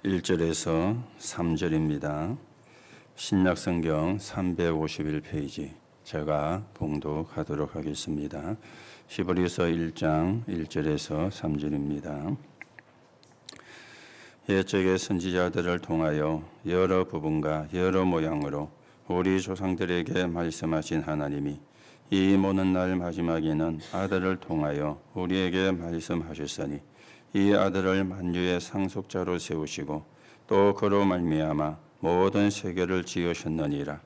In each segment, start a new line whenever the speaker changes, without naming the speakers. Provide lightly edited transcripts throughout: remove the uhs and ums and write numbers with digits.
1절에서 3절입니다. 신약성경 351페이지 제가 봉독하도록 하겠습니다. 히브리서 1장 1절에서 3절입니다. 옛적의 선지자들을 통하여 여러 부분과 여러 모양으로 우리 조상들에게 말씀하신 하나님이 이 모든 날 마지막에는 아들을 통하여 우리에게 말씀하셨으니 이 아들을 만유의 상속자로 세우시고 또 그로 말미암아 모든 세계를 지으셨느니라.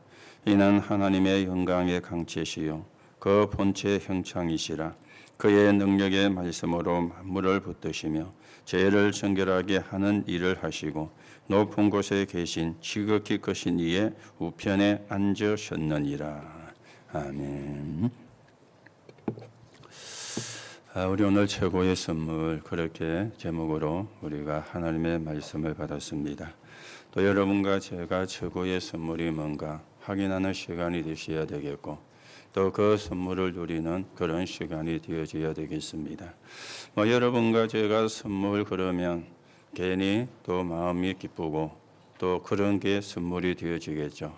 이는 하나님의 영광의 강체시요 그 본체의 형창이시라. 그의 능력의 말씀으로 만물을 붙드시며 죄를 정결하게 하는 일을 하시고 높은 곳에 계신 지극히 크신 이의 우편에 앉으셨느니라. 아멘. 우리 오늘 최고의 선물, 그렇게 제목으로 우리가 하나님의 말씀을 받았습니다. 또 여러분과 제가 최고의 선물이 뭔가 확인하는 시간이 되셔야 되겠고 또 그 선물을 누리는 그런 시간이 되어져야 되겠습니다. 여러분과 제가 선물 그러면 괜히 또 마음이 기쁘고 또 그런 게 선물이 되어지겠죠.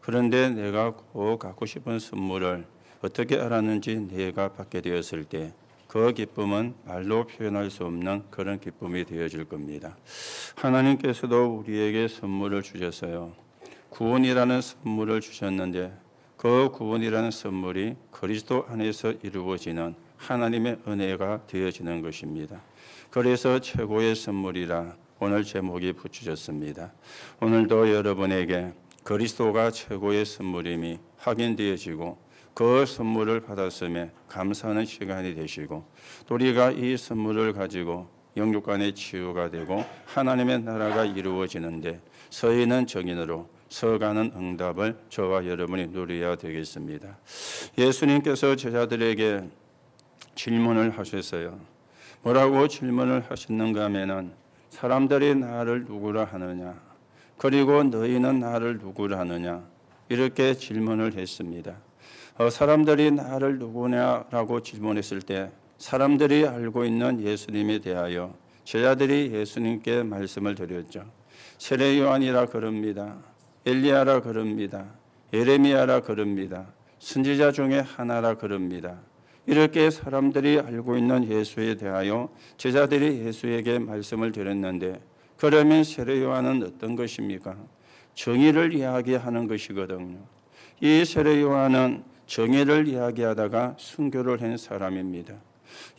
그런데 내가 꼭 갖고 싶은 선물을 어떻게 알았는지 내가 받게 되었을 때 그 기쁨은 말로 표현할 수 없는 그런 기쁨이 되어질 겁니다. 하나님께서도 우리에게 선물을 주셨어요. 구원이라는 선물을 주셨는데 그 구원이라는 선물이 그리스도 안에서 이루어지는 하나님의 은혜가 되어지는 것입니다. 그래서 최고의 선물이라 오늘 제목이 붙여졌습니다. 오늘도 여러분에게 그리스도가 최고의 선물임이 확인되어지고 그 선물을 받았음에 감사하는 시간이 되시고 또 우리가 이 선물을 가지고 영육간의 치유가 되고 하나님의 나라가 이루어지는데 서 있는 정인으로 서가는 응답을 저와 여러분이 누려야 되겠습니다. 예수님께서 제자들에게 질문을 하셨어요. 뭐라고 질문을 하셨는가 하면은 사람들이 나를 누구라 하느냐 그리고 너희는 나를 누구라 하느냐 이렇게 질문을 했습니다. 사람들이 나를 누구냐라고 질문했을 때 사람들이 알고 있는 예수님에 대하여 제자들이 예수님께 말씀을 드렸죠. 세례 요한이라 그럽니다. 엘리야라 그럽니다. 예레미야라 그럽니다. 선지자 중에 하나라 그럽니다. 이렇게 사람들이 알고 있는 예수에 대하여 제자들이 예수에게 말씀을 드렸는데 그러면 세례 요한은 어떤 것입니까? 정의를 이야기하는 것이거든요. 이 세례 요한은 정의를 이야기하다가 순교를 한 사람입니다.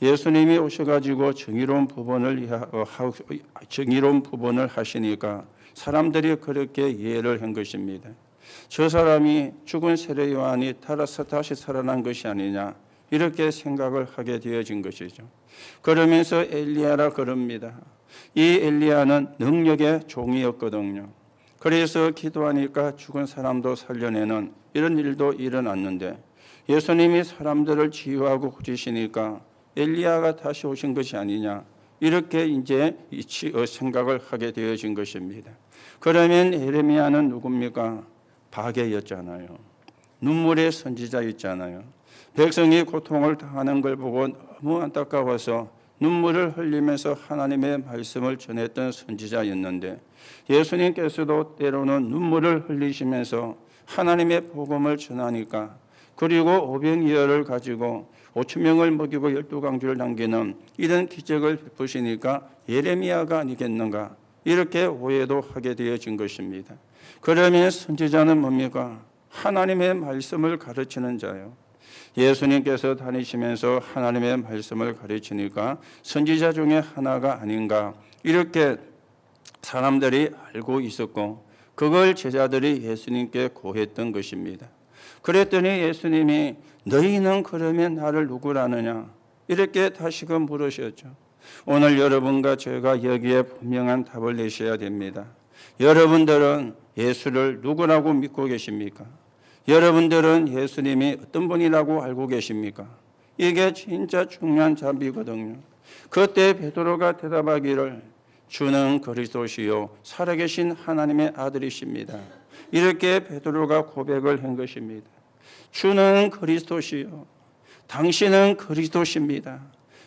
예수님이 오셔가지고 정의로운 부분을 하시니까 사람들이 그렇게 이해를 한 것입니다. 저 사람이 죽은 세례 요한이 다시 살아난 것이 아니냐 이렇게 생각을 하게 되어진 것이죠. 그러면서 엘리야라 그럽니다. 이 엘리야는 능력의 종이었거든요. 그래서 기도하니까 죽은 사람도 살려내는 이런 일도 일어났는데 예수님이 사람들을 치유하고 고치시니까 엘리야가 다시 오신 것이 아니냐 이렇게 이제 생각을 하게 되어진 것입니다. 그러면 예레미야는 누굽니까? 박해였잖아요. 눈물의 선지자였잖아요. 백성이 고통을 당하는 걸 보고 너무 안타까워서 눈물을 흘리면서 하나님의 말씀을 전했던 선지자였는데 예수님께서도 때로는 눈물을 흘리시면서 하나님의 복음을 전하니까 그리고 오병이어를 가지고 5,000명을 먹이고 12강주를 남기는 이런 기적을 베푸시니까 예레미야가 아니겠는가 이렇게 오해도 하게 되어진 것입니다. 그러면 선지자는 뭡니까? 하나님의 말씀을 가르치는 자요. 예수님께서 다니시면서 하나님의 말씀을 가르치니까 선지자 중에 하나가 아닌가 이렇게 사람들이 알고 있었고 그걸 제자들이 예수님께 고했던 것입니다. 그랬더니 예수님이 너희는 그러면 나를 누구라느냐 이렇게 다시금 물으셨죠. 오늘 여러분과 제가 여기에 분명한 답을 내셔야 됩니다. 여러분들은 예수를 누구라고 믿고 계십니까? 여러분들은 예수님이 어떤 분이라고 알고 계십니까? 이게 진짜 중요한 답이거든요. 그때 베드로가 대답하기를 주는 그리스도시요 살아계신 하나님의 아들이십니다. 이렇게 베드로가 고백을 한 것입니다. 주는 그리스도시요 당신은 그리스도십니다.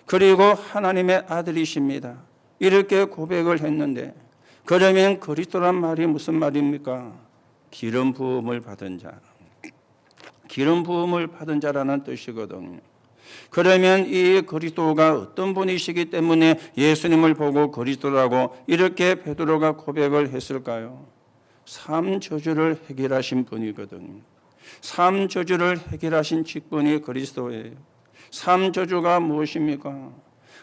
그리고 하나님의 아들이십니다. 이렇게 고백을 했는데 그러면 그리스도란 말이 무슨 말입니까? 기름 부음을 받은 자. 기름 부음을 받은 자라는 뜻이거든요. 그러면 이 그리스도가 어떤 분이시기 때문에 예수님을 보고 그리스도라고 이렇게 베드로가 고백을 했을까요? 삶 저주를 해결하신 분이거든요. 삶 저주를 해결하신 직분이 그리스도예요. 삶 저주가 무엇입니까?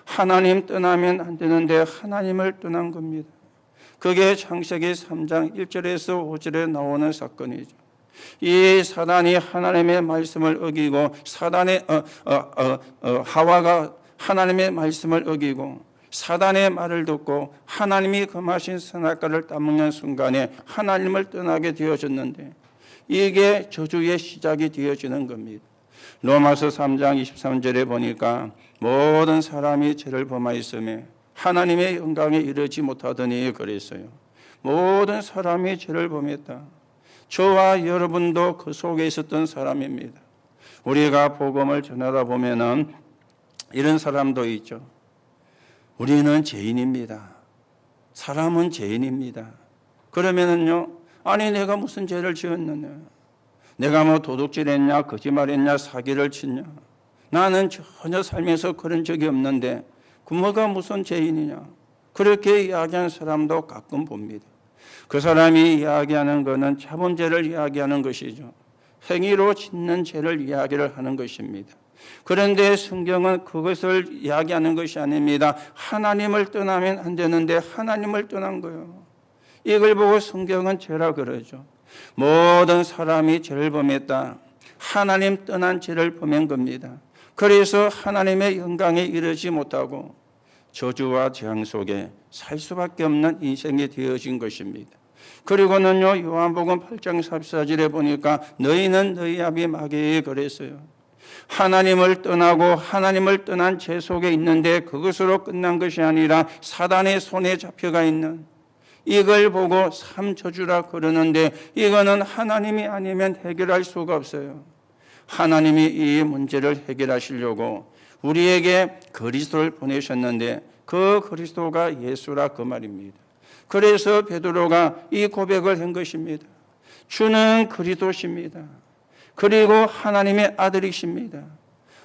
하나님 떠나면 안 되는데 하나님을 떠난 겁니다. 그게 창세기 3장 1절에서 5절에 나오는 사건이죠. 이 사단이 하나님의 말씀을 어기고 하와가 하나님의 말씀을 어기고 사단의 말을 듣고 하나님이 금하신 선악과를 따먹는 순간에 하나님을 떠나게 되어졌는데 이게 저주의 시작이 되어지는 겁니다. 로마서 3장 23절에 보니까 모든 사람이 죄를 범하였으며 하나님의 영광에 이르지 못하더니 그랬어요. 모든 사람이 죄를 범했다. 저와 여러분도 그 속에 있었던 사람입니다. 우리가 복음을 전하다 보면은 이런 사람도 있죠. 우리는 죄인입니다. 사람은 죄인입니다. 그러면은요, 아니 내가 무슨 죄를 지었느냐? 내가 뭐 도둑질했냐, 거짓말했냐, 사기를 쳤냐? 나는 전혀 살면서 그런 적이 없는데 그 뭐가 무슨 죄인이냐? 그렇게 이야기하는 사람도 가끔 봅니다. 그 사람이 이야기하는 것은 자본죄를 이야기하는 것이죠. 행위로 짓는 죄를 이야기를 하는 것입니다. 그런데 성경은 그것을 이야기하는 것이 아닙니다. 하나님을 떠나면 안 되는데 하나님을 떠난 거예요. 이걸 보고 성경은 죄라 그러죠. 모든 사람이 죄를 범했다. 하나님 떠난 죄를 범한 겁니다. 그래서 하나님의 영광에 이르지 못하고 저주와 재앙 속에 살 수밖에 없는 인생이 되어진 것입니다. 그리고는요, 요한복음 8장 14절에 보니까 너희는 너희 아비 마귀에게 그랬어요. 하나님을 떠나고 하나님을 떠난 죄 속에 있는데 그것으로 끝난 것이 아니라 사단의 손에 잡혀가 있는 이걸 보고 삼저주라 그러는데 이거는 하나님이 아니면 해결할 수가 없어요. 하나님이 이 문제를 해결하시려고 우리에게 그리스도를 보내셨는데 그 그리스도가 예수라 그 말입니다. 그래서 베드로가 이 고백을 한 것입니다. 주는 그리스도십니다. 그리고 하나님의 아들이십니다.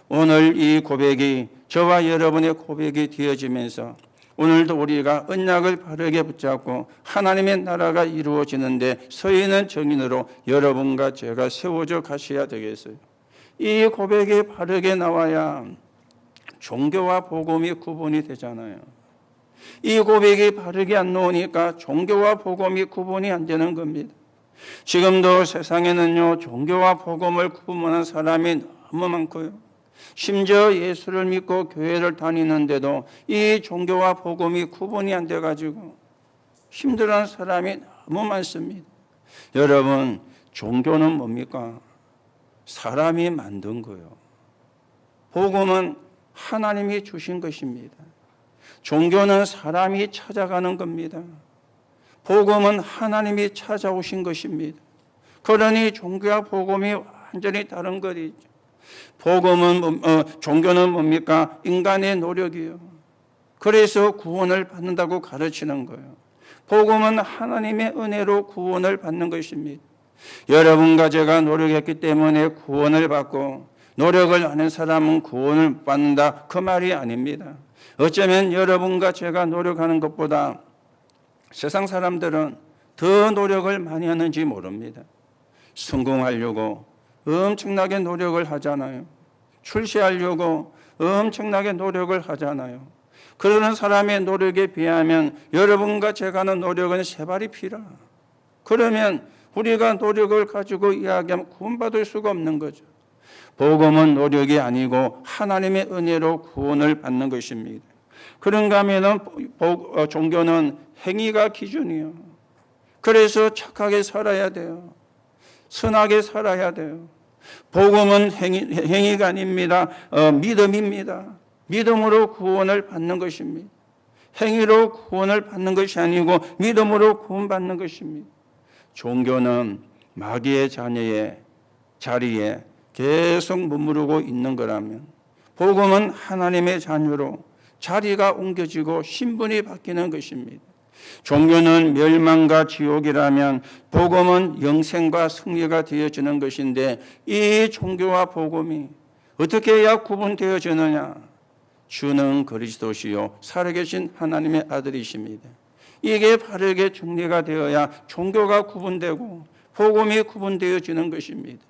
오늘 이 고백이 저와 여러분의 고백이 되어지면서 오늘도 우리가 언약을 바르게 붙잡고 하나님의 나라가 이루어지는데 서 있는 증인으로 여러분과 제가 세워져 가셔야 되겠어요. 이 고백이 바르게 나와야 종교와 복음이 구분이 되잖아요. 이 고백이 바르게 안 나오니까 종교와 복음이 구분이 안 되는 겁니다. 지금도 세상에는요, 종교와 복음을 구분하는 사람이 너무 많고요. 심지어 예수를 믿고 교회를 다니는데도 이 종교와 복음이 구분이 안 돼가지고 힘들어하는 사람이 너무 많습니다. 여러분, 종교는 뭡니까? 사람이 만든 거예요. 복음은 하나님이 주신 것입니다. 종교는 사람이 찾아가는 겁니다. 복음은 하나님이 찾아오신 것입니다. 그러니 종교와 복음이 완전히 다른 것이죠. 종교는 뭡니까? 인간의 노력이요. 그래서 구원을 받는다고 가르치는 거예요. 복음은 하나님의 은혜로 구원을 받는 것입니다. 여러분과 제가 노력했기 때문에 구원을 받고 노력을 하는 사람은 구원을 받는다 그 말이 아닙니다. 어쩌면 여러분과 제가 노력하는 것보다 세상 사람들은 더 노력을 많이 하는지 모릅니다. 성공하려고 엄청나게 노력을 하잖아요. 출세하려고 엄청나게 노력을 하잖아요. 그러는 사람의 노력에 비하면 여러분과 제가 하는 노력은 세 발이 피라. 그러면 우리가 노력을 가지고 이야기하면 구원받을 수가 없는 거죠. 복음은 노력이 아니고 하나님의 은혜로 구원을 받는 것입니다. 그런가 하면 종교는 행위가 기준이요. 그래서 착하게 살아야 돼요. 선하게 살아야 돼요. 복음은 행위가 아닙니다. 믿음입니다. 믿음으로 구원을 받는 것입니다. 행위로 구원을 받는 것이 아니고 믿음으로 구원받는 것입니다. 종교는 마귀의 자리에 계속 머무르고 있는 거라면 복음은 하나님의 자녀로 자리가 옮겨지고 신분이 바뀌는 것입니다. 종교는 멸망과 지옥이라면 복음은 영생과 승리가 되어지는 것인데 이 종교와 복음이 어떻게 해야 구분되어지느냐? 주는 그리스도시요 살아계신 하나님의 아들이십니다. 이게 바르게 정리가 되어야 종교가 구분되고 복음이 구분되어지는 것입니다.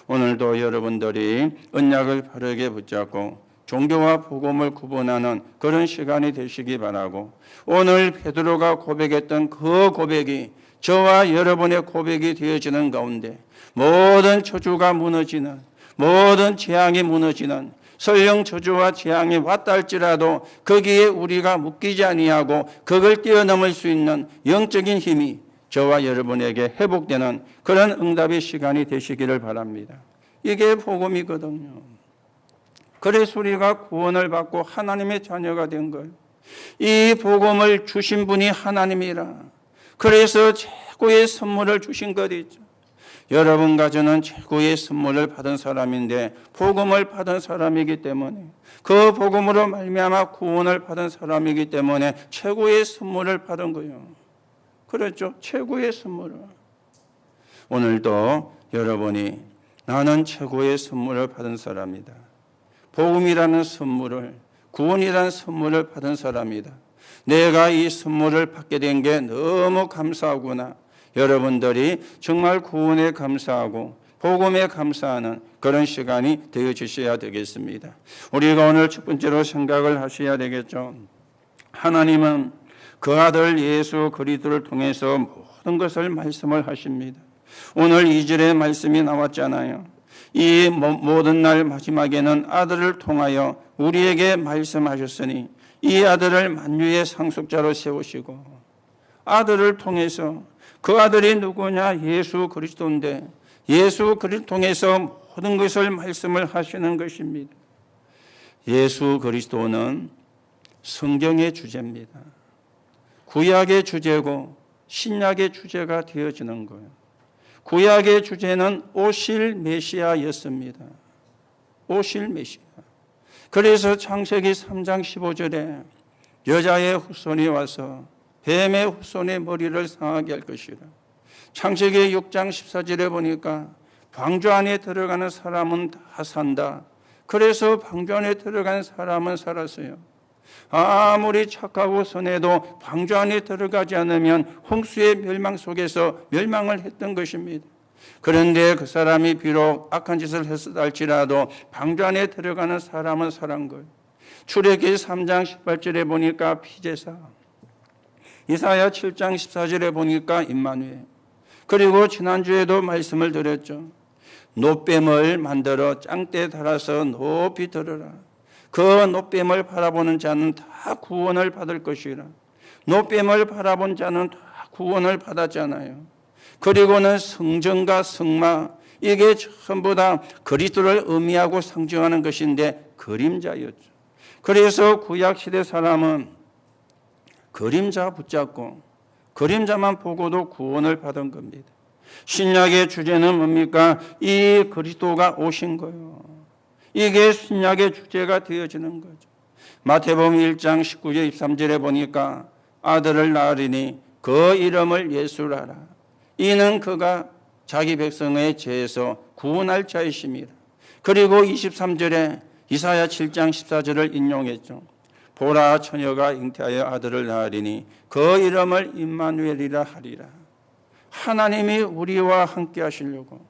오늘도 여러분들이 언약을 바르게 붙잡고 종교와 복음을 구분하는 그런 시간이 되시기 바라고, 오늘 베드로가 고백했던 그 고백이 저와 여러분의 고백이 되어지는 가운데 모든 저주가 무너지는, 모든 재앙이 무너지는, 설령 저주와 재앙이 왔다 할지라도 거기에 우리가 묶이지 아니하고 그걸 뛰어넘을 수 있는 영적인 힘이 저와 여러분에게 회복되는 그런 응답의 시간이 되시기를 바랍니다. 이게 복음이거든요. 그래서 우리가 구원을 받고 하나님의 자녀가 된 거예요. 이 복음을 주신 분이 하나님이라. 그래서 최고의 선물을 주신 것이죠. 여러분과 저는 최고의 선물을 받은 사람인데 복음을 받은 사람이기 때문에, 그 복음으로 말미암아 구원을 받은 사람이기 때문에 최고의 선물을 받은 거예요. 그렇죠? 최고의 선물을. 오늘도 여러분이 나는 최고의 선물을 받은 사람이다. 복음이라는 선물을, 구원이라는 선물을 받은 사람이다. 내가 이 선물을 받게 된 게 너무 감사하구나. 여러분들이 정말 구원에 감사하고 복음에 감사하는 그런 시간이 되어주셔야 되겠습니다. 우리가 오늘 첫 번째로 생각을 하셔야 되겠죠. 하나님은 그 아들 예수 그리스도를 통해서 모든 것을 말씀을 하십니다. 오늘 2절에 말씀이 나왔잖아요. 이 모든 날 마지막에는 아들을 통하여 우리에게 말씀하셨으니 이 아들을 만유의 상속자로 세우시고, 아들을 통해서, 그 아들이 누구냐? 예수 그리스도인데 예수 그리스도 통해서 모든 것을 말씀을 하시는 것입니다. 예수 그리스도는 성경의 주제입니다. 구약의 주제고 신약의 주제가 되어지는 거예요. 구약의 주제는 오실 메시아였습니다. 오실 메시아. 그래서 창세기 3장 15절에 여자의 후손이 와서 뱀의 후손의 머리를 상하게 할 것이라. 창세기 6장 14절에 보니까 방주 안에 들어가는 사람은 다 산다. 그래서 방주 안에 들어간 사람은 살았어요. 아무리 착하고 선해도 방주 안에 들어가지 않으면 홍수의 멸망 속에서 멸망을 했던 것입니다. 그런데 그 사람이 비록 악한 짓을 했었다 할지라도 방주 안에 들어가는 사람은 살은 거예요. 출애굽기 3장 18절에 보니까 피제사, 이사야 7장 14절에 보니까 임마누엘, 그리고 지난주에도 말씀을 드렸죠. 놋뱀을 만들어 짱대에 달아서 높이 들어라. 그 놋뱀을 바라보는 자는 다 구원을 받을 것이라. 놋뱀을 바라본 자는 다 구원을 받았잖아요. 그리고는 성전과 성막, 이게 전부 다 그리스도를 의미하고 상징하는 것인데 그림자였죠. 그래서 구약시대 사람은 그림자 붙잡고 그림자만 보고도 구원을 받은 겁니다. 신약의 주제는 뭡니까? 이 그리스도가 오신 거예요. 이게 신약의 주제가 되어지는 거죠. 마태복음 1장 19절 23절에 보니까 아들을 낳으리니 그 이름을 예수라라. 이는 그가 자기 백성의 죄에서 구원할 자이심이라. 그리고 23절에 이사야 7장 14절을 인용했죠. 보라 처녀가 잉태하여 아들을 낳으리니 그 이름을 임마누엘이라 하리라. 하나님이 우리와 함께 하시려고,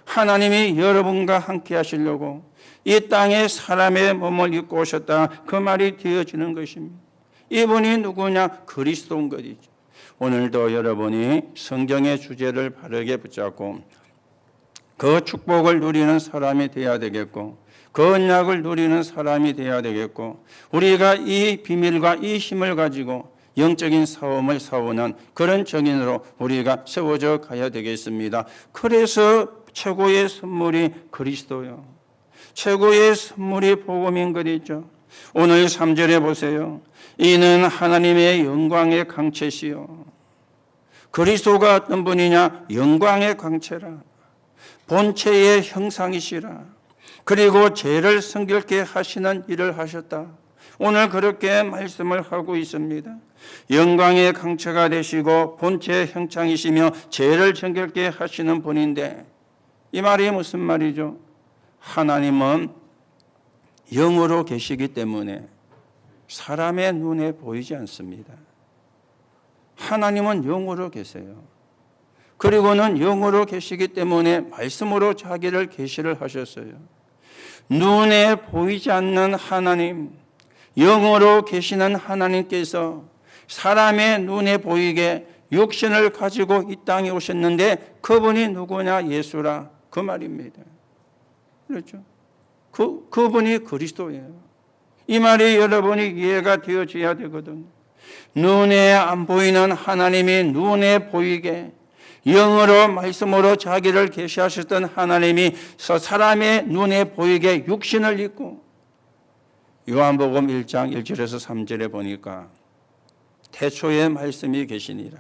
하나님이 여러분과 함께 하시려고 이 땅에 사람의 몸을 입고 오셨다, 그 말이 되어지는 것입니다. 이분이 누구냐? 그리스도인 것이죠. 오늘도 여러분이 성경의 주제를 바르게 붙잡고 그 축복을 누리는 사람이 되어야 되겠고, 그 언약을 누리는 사람이 되어야 되겠고, 우리가 이 비밀과 이 힘을 가지고 영적인 싸움을 싸우는 그런 정인으로 우리가 세워져 가야 되겠습니다. 그래서 최고의 선물이 그리스도요. 최고의 선물이 복음인 것이죠. 오늘 3절에 보세요. 이는 하나님의 영광의 강체시요. 그리스도가 어떤 분이냐? 영광의 강체라. 본체의 형상이시라. 그리고 죄를 성결케 하시는 일을 하셨다. 오늘 그렇게 말씀을 하고 있습니다. 영광의 강체가 되시고 본체 형창이시며 죄를 정결케 하시는 분인데, 이 말이 무슨 말이죠? 하나님은 영으로 계시기 때문에 사람의 눈에 보이지 않습니다. 하나님은 영으로 계세요. 그리고는 영으로 계시기 때문에 말씀으로 자기를 계시를 하셨어요. 눈에 보이지 않는 하나님, 영으로 계시는 하나님께서 사람의 눈에 보이게 육신을 가지고 이 땅에 오셨는데, 그분이 누구냐? 예수라, 그 말입니다. 그렇죠? 그분이 그리스도예요. 이 말이 여러분이 이해가 되어져야 되거든요. 눈에 안 보이는 하나님이 눈에 보이게 영으로 말씀으로 자기를 계시하셨던 하나님이 사람의 눈에 보이게 육신을 입고, 요한복음 1장 1절에서 3절에 보니까 태초에 말씀이 계시니라.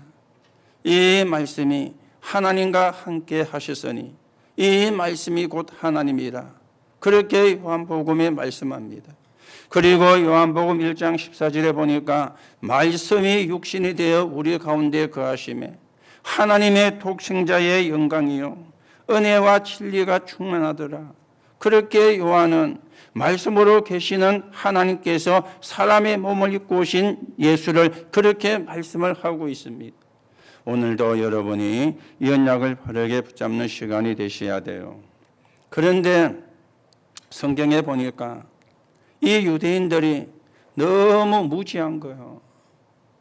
이 말씀이 하나님과 함께 하셨으니 이 말씀이 곧 하나님이라. 그렇게 요한복음에 말씀합니다. 그리고 요한복음 1장 14절에 보니까 말씀이 육신이 되어 우리 가운데 거하심에 하나님의 독생자의 영광이요 은혜와 진리가 충만하더라. 그렇게 요한은 말씀으로 계시는 하나님께서 사람의 몸을 입고 오신 예수를 그렇게 말씀을 하고 있습니다. 오늘도 여러분이 이 언약을 바르게 붙잡는 시간이 되셔야 돼요. 그런데 성경에 보니까 이 유대인들이 너무 무지한 거예요.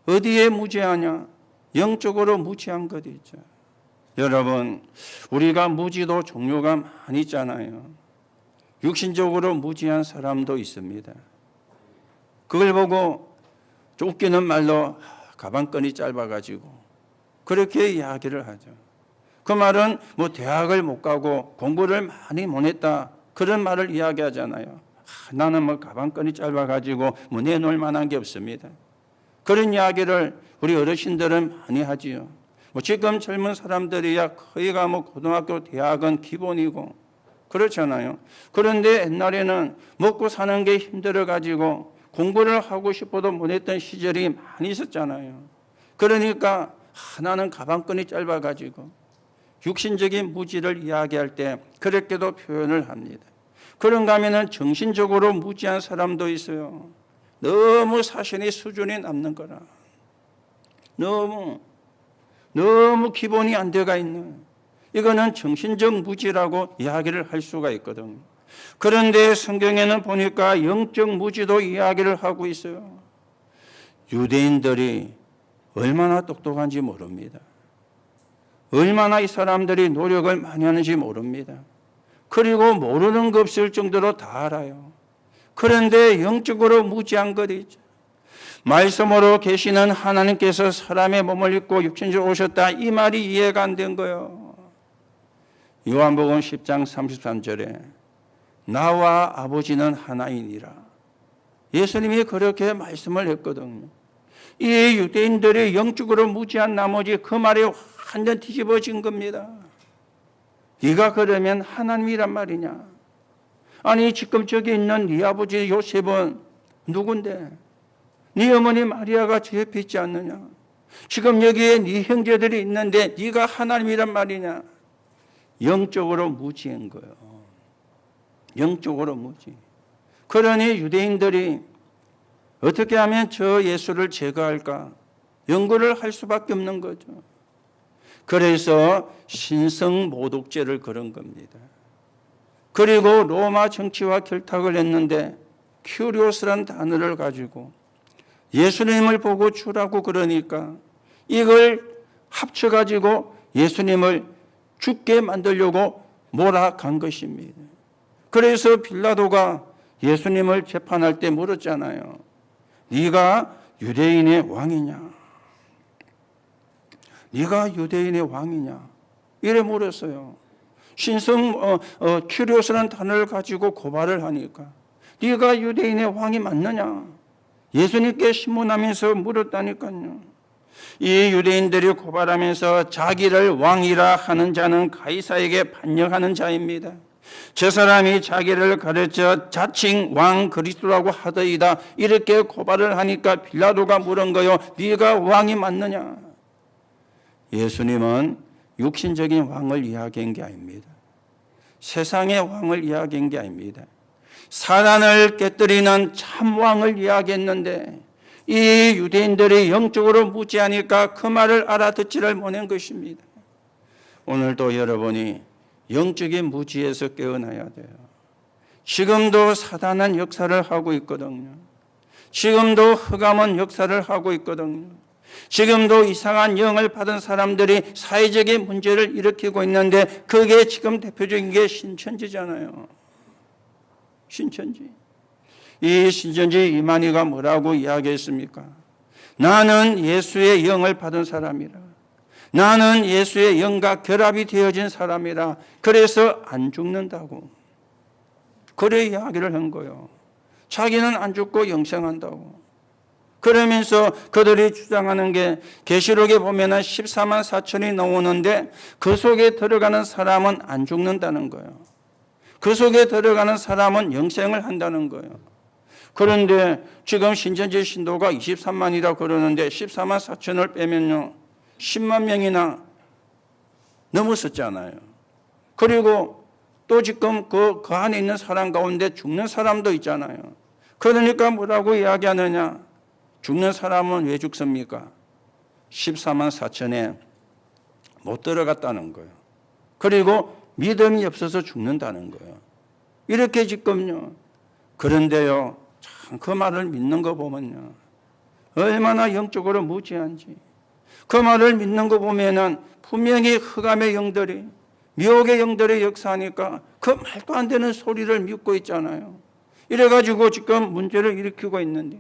어디에 무지하냐? 영적으로 무지한 것 있죠. 여러분, 우리가 무지도 종류가 많이 있잖아요. 육신적으로 무지한 사람도 있습니다. 그걸 보고 웃기는 말로 가방끈이 짧아가지고 그렇게 이야기를 하죠. 그 말은 뭐 대학을 못 가고 공부를 많이 못 했다, 그런 말을 이야기하잖아요. 나는 뭐 가방끈이 짧아가지고 뭐 내놓을 만한 게 없습니다. 그런 이야기를 우리 어르신들은 많이 하지요. 뭐 지금 젊은 사람들이야 거의가 뭐 고등학교, 대학은 기본이고 그렇잖아요. 그런데 옛날에는 먹고 사는 게 힘들어가지고 공부를 하고 싶어도 못했던 시절이 많이 있었잖아요. 그러니까 나는 가방끈이 짧아가지고 육신적인 무지를 이야기할 때 그렇게도 표현을 합니다. 그런가 하면은 정신적으로 무지한 사람도 있어요. 너무 사신의 수준이 남는 거라. 너무 기본이 안 돼가 있는, 이거는 정신적 무지라고 이야기를 할 수가 있거든요. 그런데 성경에는 보니까 영적 무지도 이야기를 하고 있어요. 유대인들이 얼마나 똑똑한지 모릅니다. 얼마나 이 사람들이 노력을 많이 하는지 모릅니다. 그리고 모르는 것 없을 정도로 다 알아요. 그런데 영적으로 무지한 것이 있죠. 말씀으로 계시는 하나님께서 사람의 몸을 입고 육신적으로 오셨다, 이 말이 이해가 안 된 거예요. 요한복음 10장 33절에 나와 아버지는 하나이니라. 예수님이 그렇게 말씀을 했거든요. 이 유대인들이 영적으로 무지한 나머지 그 말이 완전 뒤집어진 겁니다. 네가 그러면 하나님이란 말이냐? 아니 지금 저기 있는 네 아버지 요셉은 누군데? 네 어머니 마리아가 저 옆에 있지 않느냐? 지금 여기에 네 형제들이 있는데 네가 하나님이란 말이냐? 영적으로 무지한 거예요. 영적으로 무지. 그러니 유대인들이 어떻게 하면 저 예수를 제거할까? 연구를 할 수밖에 없는 거죠. 그래서 신성모독죄를 걸은 겁니다. 그리고 로마 정치와 결탁을 했는데 큐리오스란 단어를 가지고 예수님을 보고 주라고 그러니까 이걸 합쳐가지고 예수님을 죽게 만들려고 몰아간 것입니다. 그래서 빌라도가 예수님을 재판할 때 물었잖아요. 네가 유대인의 왕이냐? 네가 유대인의 왕이냐? 이래 물었어요. 신성 큐리오스라는 단어를 가지고 고발을 하니까 네가 유대인의 왕이 맞느냐? 예수님께 신문하면서 물었다니까요. 이 유대인들이 고발하면서 자기를 왕이라 하는 자는 가이사에게 반역하는 자입니다. 저 사람이 자기를 가르쳐 자칭 왕 그리스도라고 하더이다. 이렇게 고발을 하니까 빌라도가 물은 거요. 네가 왕이 맞느냐? 예수님은 육신적인 왕을 이야기한 게 아닙니다. 세상의 왕을 이야기한 게 아닙니다. 사단을 깨뜨리는 참 왕을 이야기했는데 이 유대인들이 영적으로 무지하니까 그 말을 알아듣지를 못한 것입니다. 오늘도 여러분이 영적인 무지에서 깨어나야 돼요. 지금도 사단은 역사를 하고 있거든요. 지금도 흑암은 역사를 하고 있거든요. 지금도 이상한 영을 받은 사람들이 사회적인 문제를 일으키고 있는데 그게 지금 대표적인 게 신천지잖아요. 신천지. 이 신천지 이만희가 뭐라고 이야기했습니까? 나는 예수의 영을 받은 사람이라. 나는 예수의 영과 결합이 되어진 사람이라. 그래서 안 죽는다고. 그래 이야기를 한 거예요. 자기는 안 죽고 영생한다고. 그러면서 그들이 주장하는 게 계시록에 보면은 14만 4천이 나오는데 그 속에 들어가는 사람은 안 죽는다는 거예요. 그 속에 들어가는 사람은 영생을 한다는 거예요. 그런데 지금 신천지 신도가 23만이라 그러는데 14만 4천을 빼면요 10만 명이나 넘었었잖아요. 그리고 또 지금 그 안에 있는 사람 가운데 죽는 사람도 있잖아요. 그러니까 뭐라고 이야기하느냐? 죽는 사람은 왜 죽습니까? 14만 4천에 못 들어갔다는 거예요. 그리고 믿음이 없어서 죽는다는 거예요. 이렇게 지금요. 그런데요. 참 그 말을 믿는 거 보면요. 얼마나 영적으로 무지한지. 그 말을 믿는 거 보면은 분명히 흑암의 영들이 미혹의 영들이 역사하니까 그 말도 안 되는 소리를 믿고 있잖아요. 이래가지고 지금 문제를 일으키고 있는데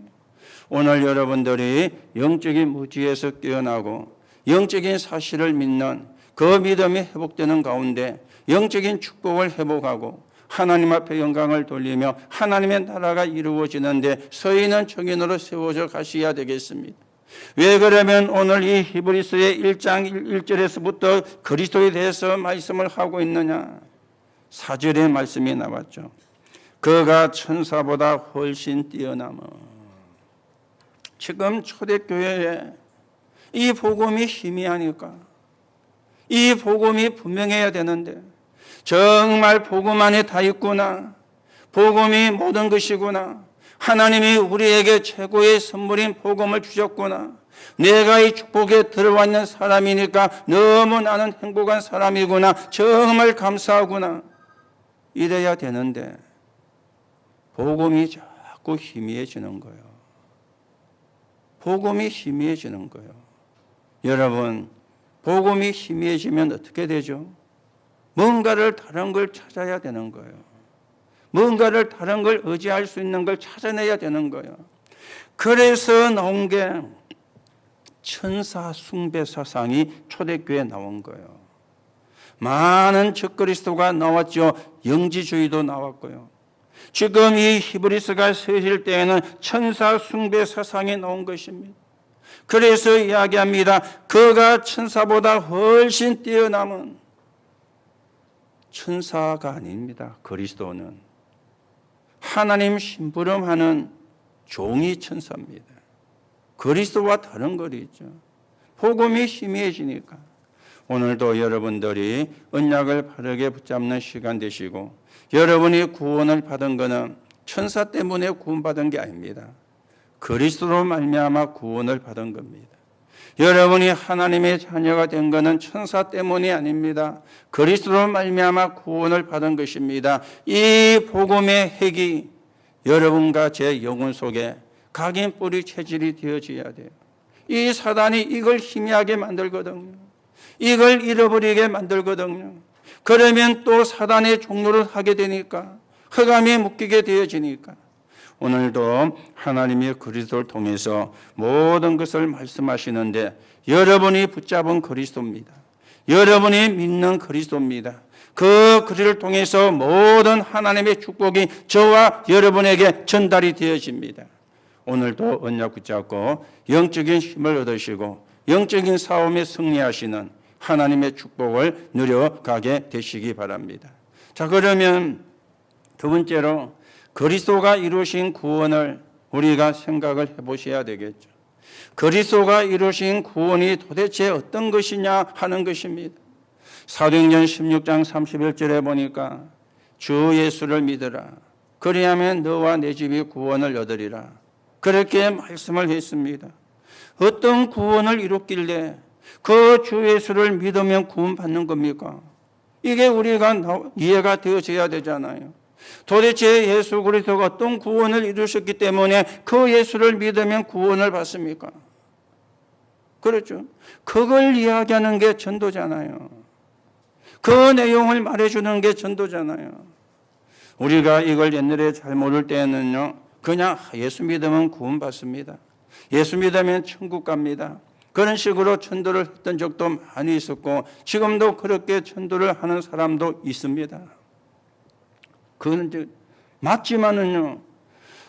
오늘 여러분들이 영적인 무지에서 깨어나고 영적인 사실을 믿는 그 믿음이 회복되는 가운데 영적인 축복을 회복하고 하나님 앞에 영광을 돌리며 하나님의 나라가 이루어지는데 서 있는 청년으로 세워져 가셔야 되겠습니다. 왜 그러면 오늘 이 히브리서의 1장 1절에서부터 그리스도에 대해서 말씀을 하고 있느냐? 4절의 말씀이 나왔죠. 그가 천사보다 훨씬 뛰어남어. 지금 초대교회에 이 복음이 희미하니까 이 복음이 분명해야 되는데 정말 복음 안에 다 있구나. 복음이 모든 것이구나. 하나님이 우리에게 최고의 선물인 복음을 주셨구나. 내가 이 축복에 들어와 있는 사람이니까 너무 나는 행복한 사람이구나. 정말 감사하구나. 이래야 되는데 복음이 자꾸 희미해지는 거예요. 복음이 희미해지는 거예요. 여러분, 복음이 희미해지면 어떻게 되죠? 뭔가를 다른 걸 찾아야 되는 거예요. 뭔가를 다른 걸 의지할 수 있는 걸 찾아내야 되는 거예요. 그래서 나온 게 천사 숭배 사상이 초대교회에 나온 거예요. 많은 적그리스도가 나왔죠. 영지주의도 나왔고요. 지금 이 히브리서가 쓰실 때에는 천사 숭배 사상이 나온 것입니다. 그래서 이야기합니다. 그가 천사보다 훨씬 뛰어남은 천사가 아닙니다. 그리스도는 하나님 심부름하는 종이 천사입니다. 그리스도와 다른 거리죠. 복음이 희미해지니까 오늘도 여러분들이 언약을 바르게 붙잡는 시간 되시고 여러분이 구원을 받은 것은 천사 때문에 구원받은 게 아닙니다. 그리스도로 말미암아 구원을 받은 겁니다. 여러분이 하나님의 자녀가 된 것은 천사 때문이 아닙니다. 그리스도로 말미암아 구원을 받은 것입니다. 이 복음의 핵이 여러분과 제 영혼 속에 각인 뿌리 체질이 되어져야 돼요. 이 사단이 이걸 희미하게 만들거든요. 이걸 잃어버리게 만들거든요. 그러면 또 사단의 종로를 하게 되니까 흑암에 묶이게 되어지니까 오늘도 하나님의 그리스도를 통해서 모든 것을 말씀하시는데 여러분이 붙잡은 그리스도입니다. 여러분이 믿는 그리스도입니다. 그 그리스도를 통해서 모든 하나님의 축복이 저와 여러분에게 전달이 되어집니다. 오늘도 언약 붙잡고 영적인 힘을 얻으시고 영적인 싸움에 승리하시는 하나님의 축복을 누려가게 되시기 바랍니다. 자, 그러면 두 번째로 그리스도가 이루신 구원을 우리가 생각을 해보셔야 되겠죠. 그리스도가 이루신 구원이 도대체 어떤 것이냐 하는 것입니다. 사도행전 16장 31절에 보니까 주 예수를 믿으라. 그리하면 너와 내 집이 구원을 얻으리라. 그렇게 말씀을 했습니다. 어떤 구원을 이뤘길래 그 주 예수를 믿으면 구원받는 겁니까? 이게 우리가 이해가 되어져야 되잖아요. 도대체 예수 그리스도가 어떤 구원을 이루셨기 때문에 그 예수를 믿으면 구원을 받습니까? 그렇죠. 그걸 이야기하는 게 전도잖아요. 그 내용을 말해주는 게 전도잖아요. 우리가 이걸 옛날에 잘 모를 때는요, 그냥 예수 믿으면 구원받습니다. 예수 믿으면 천국 갑니다. 그런 식으로 전도를 했던 적도 많이 있었고 지금도 그렇게 전도를 하는 사람도 있습니다. 그건 이제 맞지만은요,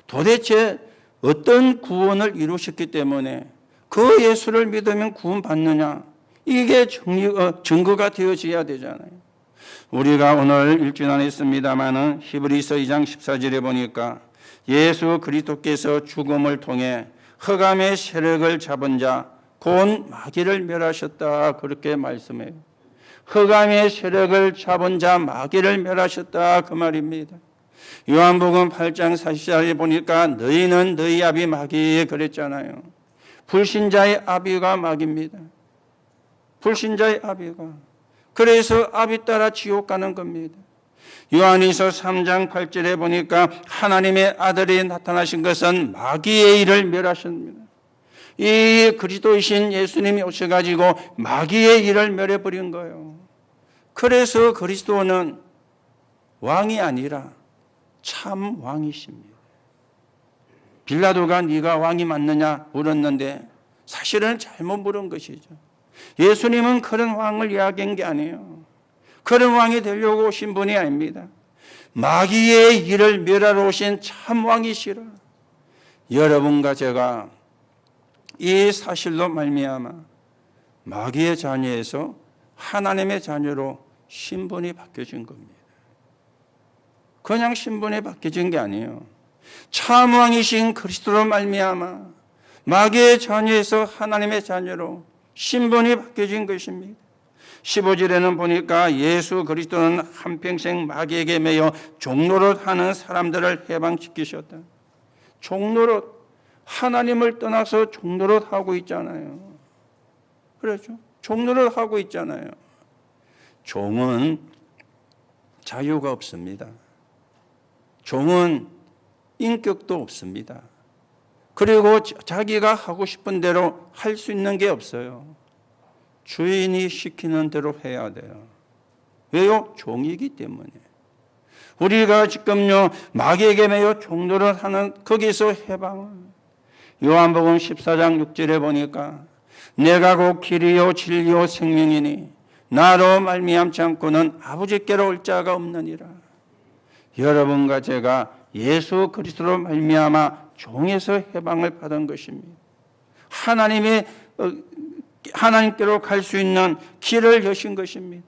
도대체 어떤 구원을 이루셨기 때문에 그 예수를 믿으면 구원받느냐, 이게 증거가 되어져야 되잖아요. 우리가 오늘 읽지는 않았습니다마는 히브리서 2장 14절에 보니까 예수 그리스도께서 죽음을 통해 흑암의 세력을 잡은 자 곧 마귀를 멸하셨다, 그렇게 말씀해요. 흑암의 세력을 잡은 자 마귀를 멸하셨다, 그 말입니다. 요한복음 8장 40절에 보니까 너희는 너희 아비 마귀, 그랬잖아요. 불신자의 아비가 마귀입니다. 불신자의 아비가. 그래서 아비 따라 지옥 가는 겁니다. 요한일서 3장 8절에 보니까 하나님의 아들이 나타나신 것은 마귀의 일을 멸하십니다. 이 그리스도이신 예수님이 오셔가지고 마귀의 일을 멸해버린 거예요. 그래서 그리스도는 왕이 아니라 참 왕이십니다. 빌라도가 네가 왕이 맞느냐 물었는데 사실은 잘못 물은 것이죠. 예수님은 그런 왕을 이야기한 게 아니에요. 그런 왕이 되려고 오신 분이 아닙니다. 마귀의 일을 멸하러 오신 참 왕이시라. 여러분과 제가 이 사실로 말미암아 마귀의 자녀에서 하나님의 자녀로 신분이 바뀌어진 겁니다. 그냥 신분이 바뀌어진 게 아니에요. 참 왕이신 그리스도로 말미암아 마귀의 자녀에서 하나님의 자녀로 신분이 바뀌어진 것입니다. 15절에는 보니까 예수 그리스도는 한평생 마귀에게 매여 종노릇하는 사람들을 해방시키셨다. 종노릇, 하나님을 떠나서 종노릇하고 있잖아요. 그렇죠? 종노릇하고 있잖아요. 종은 자유가 없습니다. 종은 인격도 없습니다. 그리고 자기가 하고 싶은 대로 할 수 있는 게 없어요. 주인이 시키는 대로 해야 돼요. 왜요? 종이기 때문에. 우리가 지금요 마귀에게 매여 종노릇 하는 거기서 해방을, 요한복음 14장 6절에 보니까 내가 곧 길이요 진리요 생명이니 나로 말미암지 않고는 아버지께로 올 자가 없느니라. 여러분과 제가 예수 그리스도로 말미암아 종에서 해방을 받은 것입니다. 하나님께로 갈 수 있는 길을 여신 것입니다.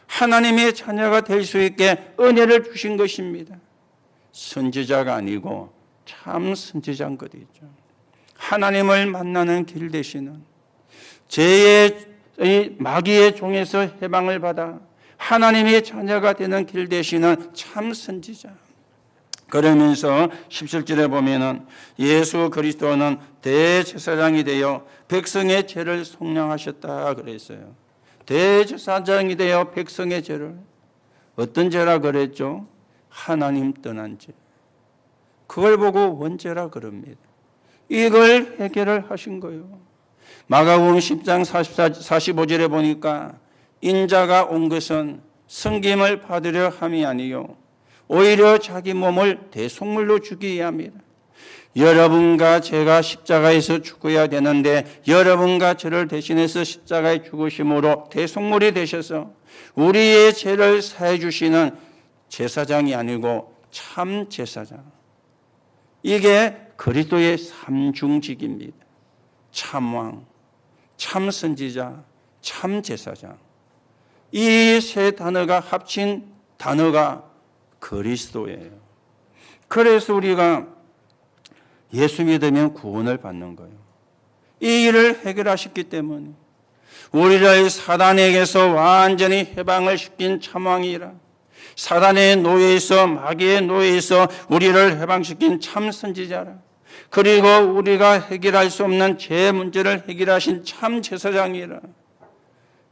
하나님의 자녀가 될 수 있게 은혜를 주신 것입니다. 선지자가 아니고 참 선지자인 것 있죠. 하나님을 만나는 길 되시는 마귀의 종에서 해방을 받아 하나님의 자녀가 되는 길 되시는 참 선지자. 그러면서 17절에 보면은 예수 그리스도는 대제사장이 되어 백성의 죄를 속량하셨다 그랬어요. 대제사장이 되어 백성의 죄를, 어떤 죄라 그랬죠? 하나님 떠난 죄. 그걸 보고 원죄라 그럽니다. 이걸 해결을 하신 거예요. 마가복음 10장 45절에 보니까 인자가 온 것은 섬김을 받으려 함이 아니요 오히려 자기 몸을 대속물로 주기 위함이라. 여러분과 제가 십자가에서 죽어야 되는데 여러분과 저를 대신해서 십자가에 죽으심으로 대속물이 되셔서 우리의 죄를 사해 주시는 제사장이 아니고 참 제사장. 이게 그리스도의 삼중직입니다. 참왕, 참선지자, 참제사장. 이 세 단어가 합친 단어가 그리스도예요. 그래서 우리가 예수 믿으면 구원을 받는 거예요. 이 일을 해결하셨기 때문에 우리를 사단에게서 완전히 해방을 시킨 참왕이라, 사단의 노예에서, 마귀의 노예에서 우리를 해방시킨 참 선지자라, 그리고 우리가 해결할 수 없는 죄 문제를 해결하신 참 제사장이라.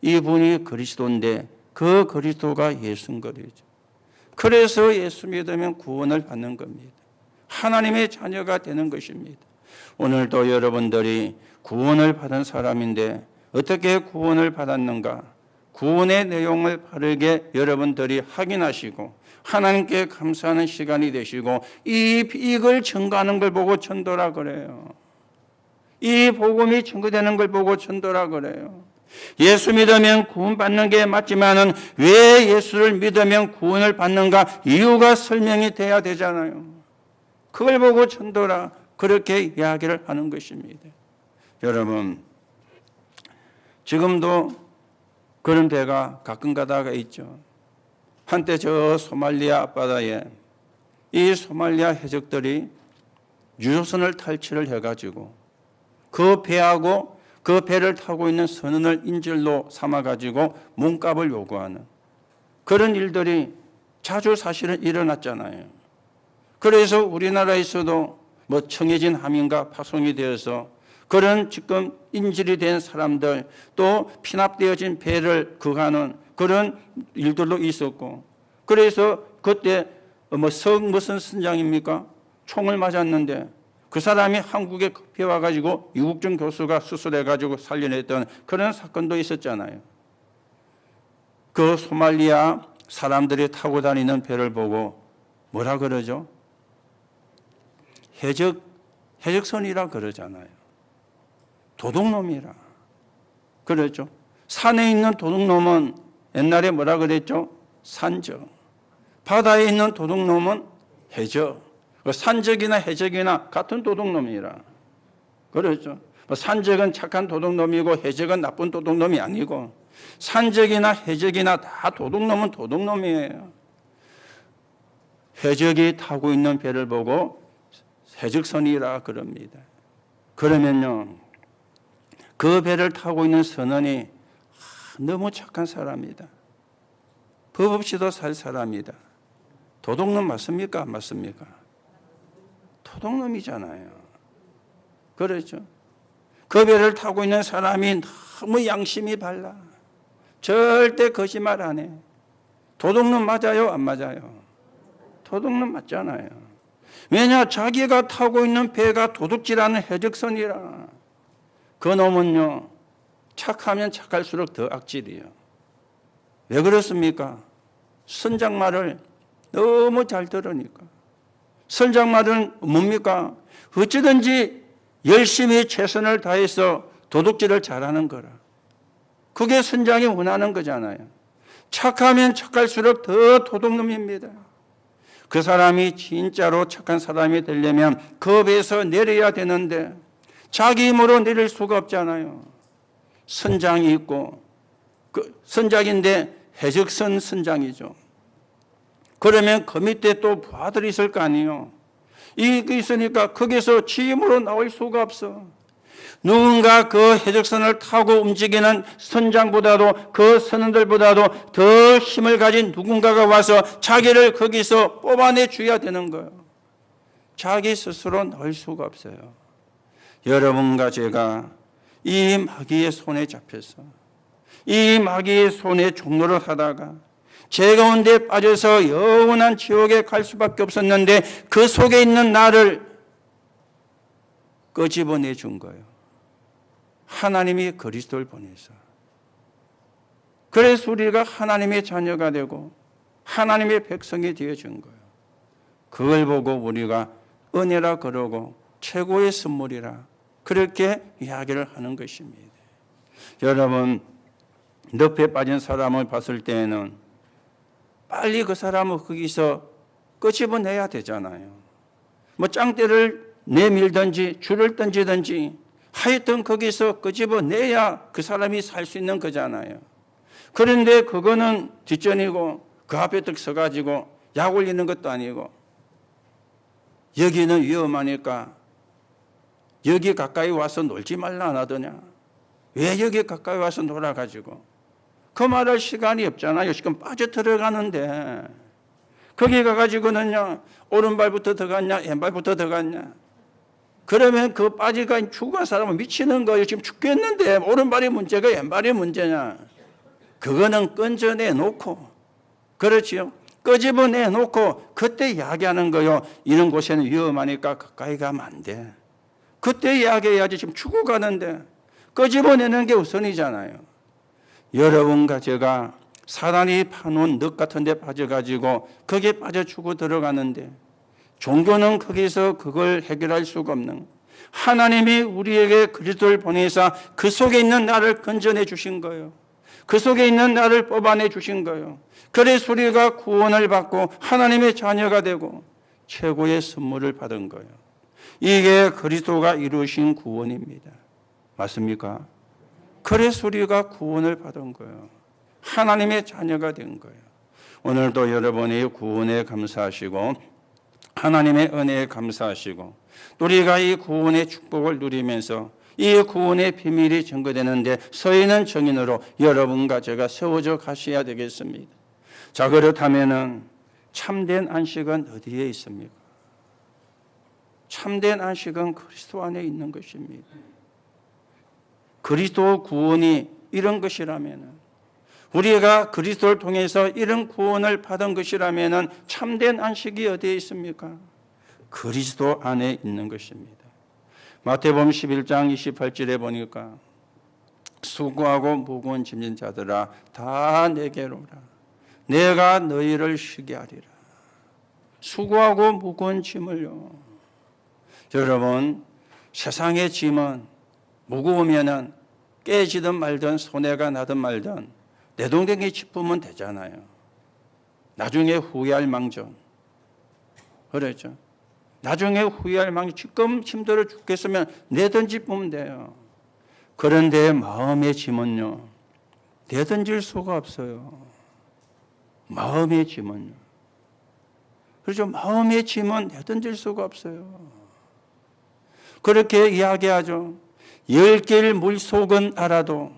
이분이 그리스도인데 그 그리스도가 예수인 거죠. 그래서 예수 믿으면 구원을 받는 겁니다. 하나님의 자녀가 되는 것입니다. 오늘도 여러분들이 구원을 받은 사람인데 어떻게 구원을 받았는가? 구원의 내용을 바르게 여러분들이 확인하시고 하나님께 감사하는 시간이 되시고, 이걸 증거하는 걸 보고 전도라 그래요. 이 복음이 증거되는 걸 보고 전도라 그래요. 예수 믿으면 구원받는 게 맞지만은 왜 예수를 믿으면 구원을 받는가 이유가 설명이 돼야 되잖아요. 그걸 보고 전도라, 그렇게 이야기를 하는 것입니다. 여러분, 지금도 그런 배가 가끔 가다가 있죠. 한때 저 소말리아 앞바다에 이 소말리아 해적들이 유조선을 탈취를 해가지고 그 배하고 그 배를 타고 있는 선원을 인질로 삼아가지고 몸값을 요구하는 그런 일들이 자주 사실은 일어났잖아요. 그래서 우리나라에서도 뭐 청해진 함인가 파송이 되어서 그런 지금 인질이 된 사람들, 또 피납되어진 배를 구하는 그런 일들도 있었고, 그래서 그때 무슨 선장입니까? 총을 맞았는데 그 사람이 한국에 급히 와가지고 유국준 교수가 수술해가지고 살려냈던 그런 사건도 있었잖아요. 그 소말리아 사람들이 타고 다니는 배를 보고 뭐라 그러죠? 해적선이라 그러잖아요. 도둑놈이라 그랬죠. 산에 있는 도둑놈은 옛날에 뭐라 그랬죠? 산적. 바다에 있는 도둑놈은 해적. 산적이나 해적이나 같은 도둑놈이라 그랬죠. 산적은 착한 도둑놈이고 해적은 나쁜 도둑놈이 아니고, 산적이나 해적이나 다 도둑놈은 도둑놈이에요. 해적이 타고 있는 배를 보고 해적선이라 그럽니다. 그러면요, 그 배를 타고 있는 선원이 너무 착한 사람이다. 법 없이도 살 사람이다. 도둑놈 맞습니까? 안 맞습니까? 도둑놈이잖아요. 그렇죠. 그 배를 타고 있는 사람이 너무 양심이 발라. 절대 거짓말 안 해. 도둑놈 맞아요? 안 맞아요? 도둑놈 맞잖아요. 왜냐? 자기가 타고 있는 배가 도둑질하는 해적선이라. 그 놈은요, 착하면 착할수록 더 악질이에요. 왜 그렇습니까? 선장 말을 너무 잘 들으니까. 선장 말은 뭡니까? 어찌든지 열심히 최선을 다해서 도둑질을 잘하는 거라. 그게 선장이 원하는 거잖아요. 착하면 착할수록 더 도둑놈입니다. 그 사람이 진짜로 착한 사람이 되려면 그 배에서 내려야 되는데 자기 힘으로 내릴 수가 없잖아요. 선장이 있고, 그 선장인데 해적선 선장이죠. 그러면 그 밑에 또 부하들이 있을 거 아니에요. 이게 있으니까 거기서 지 힘으로 나올 수가 없어. 누군가 그 해적선을 타고 움직이는 선장보다도, 그 선원들보다도 더 힘을 가진 누군가가 와서 자기를 거기서 뽑아내 줘야 되는 거예요. 자기 스스로 나올 수가 없어요. 여러분과 제가 이 마귀의 손에 잡혀서 이 마귀의 손에 종노를 하다가 죄 가운데 빠져서 영원한 지옥에 갈 수밖에 없었는데 그 속에 있는 나를 끄집어내 준 거예요. 하나님이 그리스도를 보내서. 그래서 우리가 하나님의 자녀가 되고 하나님의 백성이 되어준 거예요. 그걸 보고 우리가 은혜라 그러고 최고의 선물이라 그렇게 이야기를 하는 것입니다. 여러분, 늪에 빠진 사람을 봤을 때에는 빨리 그 사람을 거기서 끄집어내야 되잖아요. 뭐 짱대를 내밀든지 줄을 던지든지 하여튼 거기서 끄집어내야 그 사람이 살 수 있는 거잖아요. 그런데 그거는 뒷전이고 그 앞에 딱 서가지고 약 올리는 것도 아니고 여기는 위험하니까 여기 가까이 와서 놀지 말라 안 하더냐. 왜 여기 가까이 와서 놀아가지고 그 말할 시간이 없잖아요. 지금 빠져 들어가는데 거기 가가지고는요 오른발부터 들어갔냐 왼발부터 들어갔냐. 그러면 그 빠지가 죽은 사람은 미치는 거예요. 지금 죽겠는데 오른발이 문제가 왼발이 문제냐. 그거는 건져내 놓고 그렇지요. 끄집어내 놓고 그때 이야기하는 거요. 이런 곳에는 위험하니까 가까이 가면 안 돼. 그때 이야기해야지. 지금 죽어가는데 끄집어내는 게 우선이잖아요. 여러분과 제가 사단이 파놓은 늪 같은 데 빠져가지고 거기에 빠져 죽어 들어가는데 종교는 거기서 그걸 해결할 수가 없는, 하나님이 우리에게 그리스도를 보내사 그 속에 있는 나를 건져내 주신 거예요. 그 속에 있는 나를 뽑아내 주신 거예요. 그래서 우리가 구원을 받고 하나님의 자녀가 되고 최고의 선물을 받은 거예요. 이게 그리스도가 이루신 구원입니다. 맞습니까? 그래서 우리가 구원을 받은 거예요. 하나님의 자녀가 된 거예요. 오늘도 여러분의 구원에 감사하시고 하나님의 은혜에 감사하시고 우리가 이 구원의 축복을 누리면서 이 구원의 비밀이 증거되는데 서 있는 증인으로 여러분과 제가 세워져 가셔야 되겠습니다. 자, 그렇다면은 참된 안식은 어디에 있습니까? 참된 안식은 그리스도 안에 있는 것입니다. 그리스도 구원이 이런 것이라면은, 우리가 그리스도를 통해서 이런 구원을 받은 것이라면은 참된 안식이 어디에 있습니까? 그리스도 안에 있는 것입니다. 마태복음 11장 28절에 보니까 수고하고 무거운 짐진 자들아 다 내게로 오라. 내가 너희를 쉬게 하리라. 수고하고 무거운 짐을요. 여러분, 세상의 짐은 무거우면은 깨지든 말든 손해가 나든 말든 내동댕이 짚으면 되잖아요. 나중에 후회할 망정. 그렇죠. 나중에 후회할 망정. 지금 힘들어 죽겠으면 내던지 보면 돼요. 그런데 마음의 짐은요, 내던질 수가 없어요. 마음의 짐은요. 그렇죠. 마음의 짐은 내던질 수가 없어요. 그렇게 이야기하죠. 10개의 물속은 알아도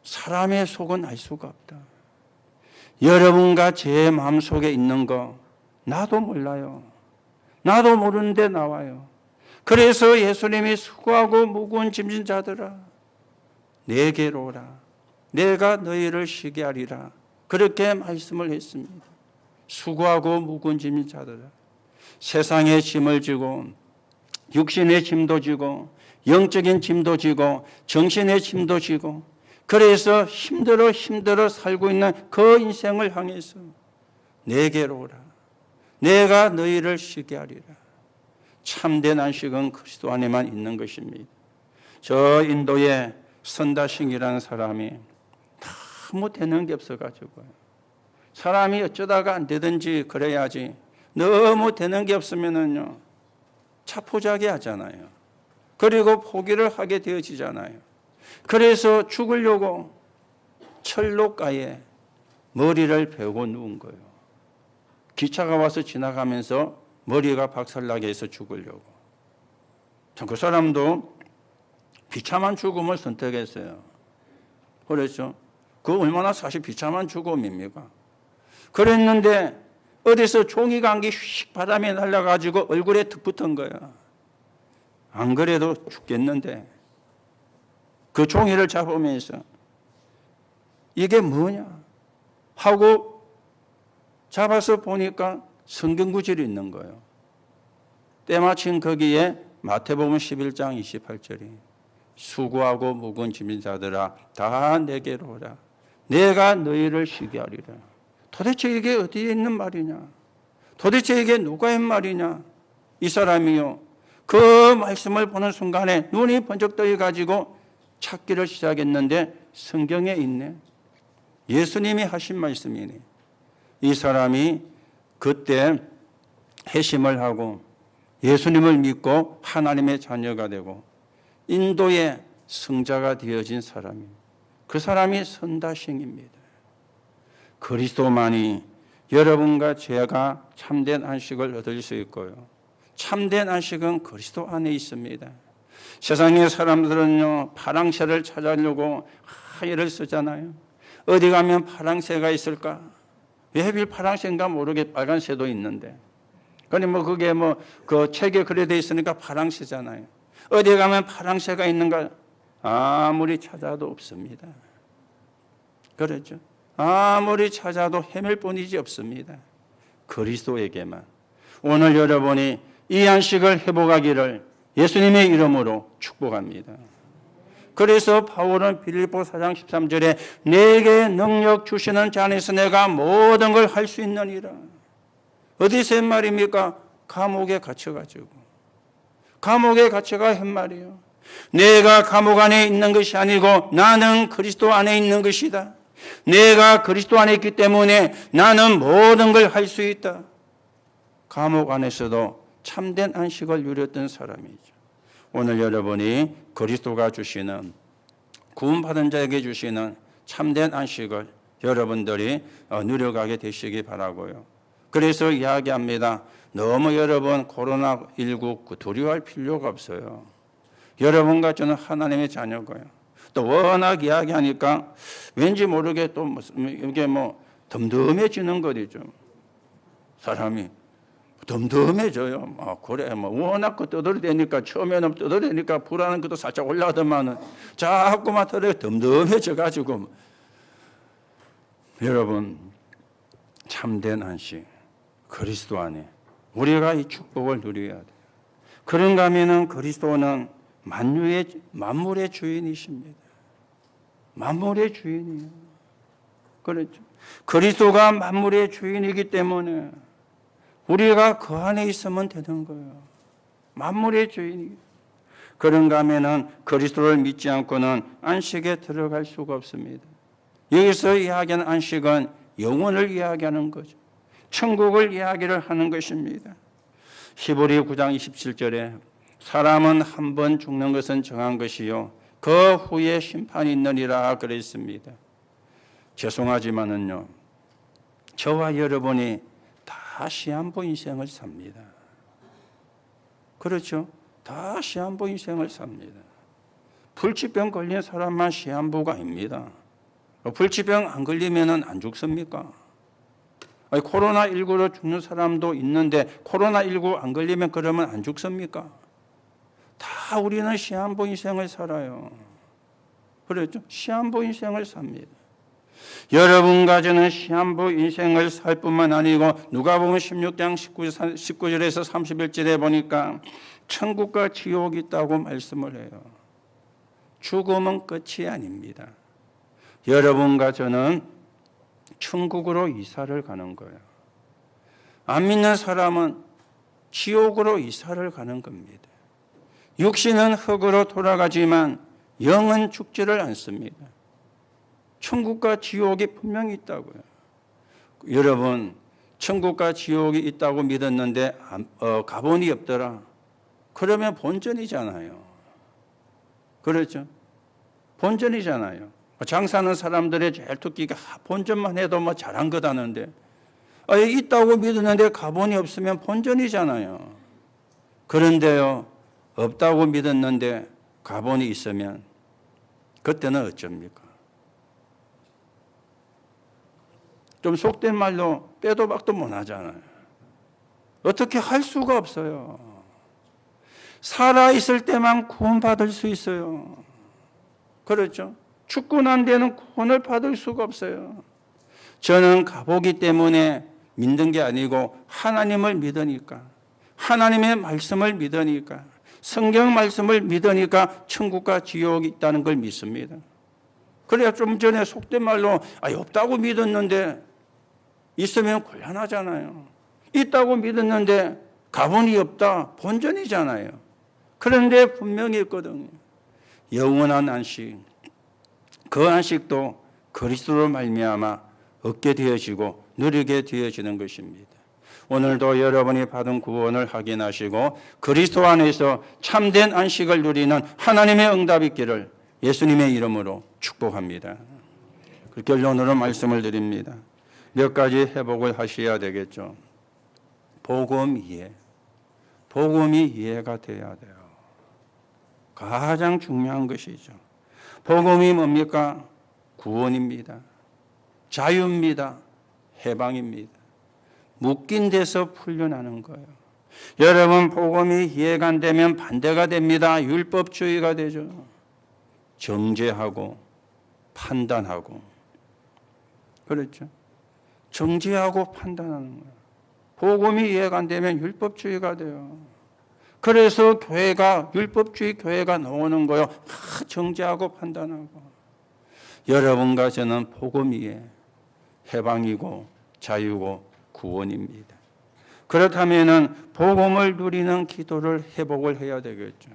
사람의 속은 알 수가 없다. 여러분과 제 마음속에 있는 거 나도 몰라요. 나도 모르는데 나와요. 그래서 예수님이 수고하고 무거운 짐진 자들아 내게로 오라. 내가 너희를 쉬게 하리라. 그렇게 말씀을 했습니다. 수고하고 무거운 짐진 자들아, 세상의 짐을 지고 육신의 짐도 지고 영적인 짐도 지고 정신의 짐도 지고 그래서 힘들어 살고 있는 그 인생을 향해서 내게로 오라. 내가 너희를 쉬게 하리라. 참된 안식은 그리스도 안에만 있는 것입니다. 저 인도에 선다싱이라는 사람이 너무 되는 게 없어가지고요. 사람이 어쩌다가 안 되든지 그래야지 너무 되는 게 없으면은요 자포자기 하잖아요. 그리고 포기를 하게 되어지잖아요. 그래서 죽으려고 철로가에 머리를 베고 누운 거예요. 기차가 와서 지나가면서 머리가 박살나게 해서 죽으려고. 참, 그 사람도 비참한 죽음을 선택했어요. 그렇죠. 그 얼마나 사실 비참한 죽음입니까? 그랬는데 어디서 종이가 한 개 휙 바람에 날아가지고 얼굴에 득 붙은 거야. 안 그래도 죽겠는데 그 종이를 잡으면서 이게 뭐냐 하고 잡아서 보니까 성경 구절이 있는 거예요. 때마침 거기에 마태복음 11장 28절이 수고하고 무거운 짐진 자들아 다 내게로 오라. 내가 너희를 쉬게 하리라. 도대체 이게 어디에 있는 말이냐? 도대체 이게 누가 한 말이냐? 이 사람이요. 그 말씀을 보는 순간에 눈이 번쩍 떠가지고 찾기를 시작했는데 성경에 있네. 예수님이 하신 말씀이네. 이 사람이 그때 회심을 하고 예수님을 믿고 하나님의 자녀가 되고 인도의 성자가 되어진 사람입니다. 그 사람이 선다싱입니다. 그리스도만이 여러분과 제가 참된 안식을 얻을 수 있고요. 참된 안식은 그리스도 안에 있습니다. 세상의 사람들은요, 파랑새를 찾으려고 하늘을 쓰잖아요. 어디 가면 파랑새가 있을까? 왜 하필 파랑새인가 모르게 빨간새도 있는데. 그러니 그게 그 책에 그래 돼 있으니까 파랑새잖아요. 어디 가면 파랑새가 있는가? 아무리 찾아도 없습니다. 그렇죠? 아무리 찾아도 헤맬 뿐이지 없습니다. 그리스도에게만. 오늘 여러분이 이 안식을 회복하기를 예수님의 이름으로 축복합니다. 그래서 바울은 빌립보 4장 13절에 내게 능력 주시는 자 안에서 내가 모든 걸 할 수 있느니라. 어디서 한 말입니까? 감옥에 갇혀가지고. 감옥에 갇혀가 한 말이에요. 내가 감옥 안에 있는 것이 아니고 나는 그리스도 안에 있는 것이다. 내가 그리스도 안에 있기 때문에 나는 모든 걸 할 수 있다. 감옥 안에서도 참된 안식을 누렸던 사람이죠. 오늘 여러분이 그리스도가 주시는, 구원받은 자에게 주시는 참된 안식을 여러분들이 누려가게 되시기 바라고요. 그래서 이야기합니다. 너무 여러분 코로나19 두려워할 필요가 없어요. 여러분과 저는 하나님의 자녀고요. 또 워낙 이야기하니까 왠지 모르게 또 이게 덤덤해지는 거죠. 사람이 덤덤해져요. 그래, 워낙 떠들어대니까, 처음에는 떠들어대니까 불안한 것도 살짝 올라가더만은 자꾸만 덤덤해져가지고. 여러분, 참된 안식, 그리스도 안에 우리가 이 축복을 누려야 돼요. 그런가 하면은 그리스도는 만물의 주인이십니다. 만물의 주인이에요. 그렇죠. 그리스도가 만물의 주인이기 때문에 우리가 그 안에 있으면 되는 거예요. 만물의 주인이에요. 그런가 하면은 그리스도를 믿지 않고는 안식에 들어갈 수가 없습니다. 여기서 이야기하는 안식은 영혼을 이야기하는 거죠. 천국을 이야기를 하는 것입니다. 히브리 9장 27절에 사람은 한 번 죽는 것은 정한 것이요 그 후에 심판이 있느니라 그랬습니다. 죄송하지만은요, 저와 여러분이 다 시한부 인생을 삽니다. 그렇죠? 다 시한부 인생을 삽니다. 불치병 걸린 사람만 시한부가 아닙니다. 불치병 안 걸리면은 안 죽습니까? 코로나19로 죽는 사람도 있는데 코로나19 안 걸리면 그러면 안 죽습니까? 다 우리는 시한부 인생을 살아요. 그렇죠? 시한부 인생을 삽니다. 여러분과 저는 시한부 인생을 살 뿐만 아니고 누가복음 16장 19절에서 31절에 보니까 천국과 지옥이 있다고 말씀을 해요. 죽음은 끝이 아닙니다. 여러분과 저는 천국으로 이사를 가는 거예요. 안 믿는 사람은 지옥으로 이사를 가는 겁니다. 육신은 흙으로 돌아가지만 영은 죽지를 않습니다. 천국과 지옥이 분명히 있다고요. 여러분, 천국과 지옥이 있다고 믿었는데 가본이 없더라. 그러면 본전이잖아요. 그렇죠? 본전이잖아요. 장사하는 사람들의 제일 특기가 본전만 해도 잘한 거다는데 있다고 믿었는데 가본이 없으면 본전이잖아요. 그런데요, 없다고 믿었는데 가본이 있으면 그때는 어쩝니까? 좀 속된 말로 빼도 박도 못 하잖아요. 어떻게 할 수가 없어요. 살아있을 때만 구원받을 수 있어요. 그렇죠? 죽고 난 데는 구원을 받을 수가 없어요. 저는 가보기 때문에 믿는 게 아니고 하나님을 믿으니까, 하나님의 말씀을 믿으니까, 성경 말씀을 믿으니까 천국과 지옥이 있다는 걸 믿습니다. 그래야 좀 전에 속된 말로 없다고 믿었는데 있으면 곤란하잖아요. 있다고 믿었는데 가본이 없다, 본전이잖아요. 그런데 분명히 있거든요. 영원한 안식, 그 안식도 그리스도로 말미암아 얻게 되어지고 누리게 되어지는 것입니다. 오늘도 여러분이 받은 구원을 확인하시고 그리스도 안에서 참된 안식을 누리는 하나님의 응답이 있기를 예수님의 이름으로 축복합니다. 결론으로 말씀을 드립니다. 몇 가지 회복을 하셔야 되겠죠. 복음 이해. 복음이 이해가 돼야 돼요. 가장 중요한 것이죠. 복음이 뭡니까? 구원입니다. 자유입니다. 해방입니다. 묶인 데서 풀려나는 거예요. 여러분, 복음이 이해가 안 되면 반대가 됩니다. 율법주의가 되죠. 정죄하고 판단하고. 그렇죠. 정죄하고 판단하는 거예요. 복음이 이해가 안 되면 율법주의가 돼요. 그래서 교회가, 율법주의 교회가 나오는 거예요. 정죄하고 판단하고. 여러분과 저는 복음 이해, 해방이고 자유고 구원입니다. 그렇다면 복음을 누리는 기도를 회복을 해야 되겠죠.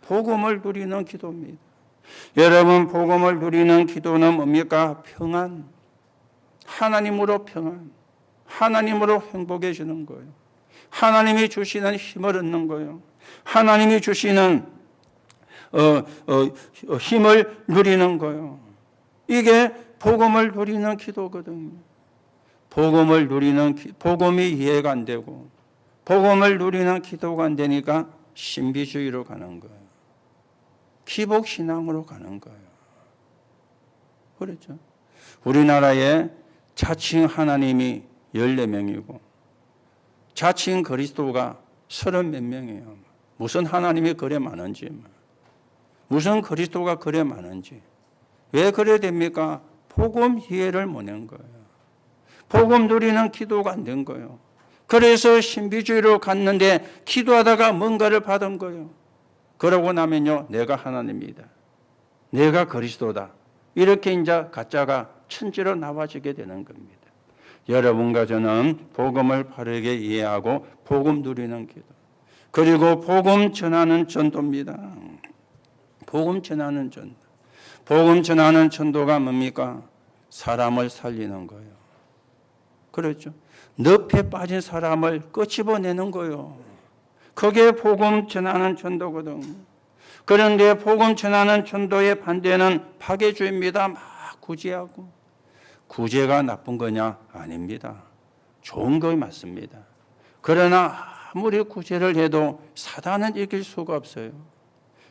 복음을 누리는 기도입니다. 여러분, 복음을 누리는 기도는 뭡니까? 평안. 하나님으로 평안. 하나님으로 행복해지는 거예요. 하나님이 주시는 힘을 얻는 거예요. 하나님이 주시는 힘을 누리는 거예요. 이게 복음을 누리는 기도거든요. 복음이 이해가 안 되고 복음을 누리는 기도가 안 되니까 신비주의로 가는 거예요. 기복신앙으로 가는 거예요. 그렇죠. 우리나라에 자칭 하나님이 14명이고 자칭 그리스도가 30몇 명이에요. 무슨 하나님이 그래 많은지, 무슨 그리스도가 그래 많은지. 왜 그래 됩니까? 복음 이해를 못한 거예요. 복음 누리는 기도가 안 된 거예요. 그래서 신비주의로 갔는데 기도하다가 뭔가를 받은 거예요. 그러고 나면요, 내가 하나님이다, 내가 그리스도다, 이렇게 이제 가짜가 천지로 나와지게 되는 겁니다. 여러분과 저는 복음을 바르게 이해하고 복음 누리는 기도, 그리고 복음 전하는 전도입니다. 복음 전하는 전도. 복음 전하는 전도가 뭡니까? 사람을 살리는 거예요. 그렇죠. 늪에 빠진 사람을 끄집어내는 거예요. 그게 복음 전하는 전도거든요. 그런데 복음 전하는 전도의 반대는 파괴주의입니다. 막 구제하고. 구제가 나쁜 거냐? 아닙니다. 좋은 거 맞습니다. 그러나 아무리 구제를 해도 사단은 이길 수가 없어요.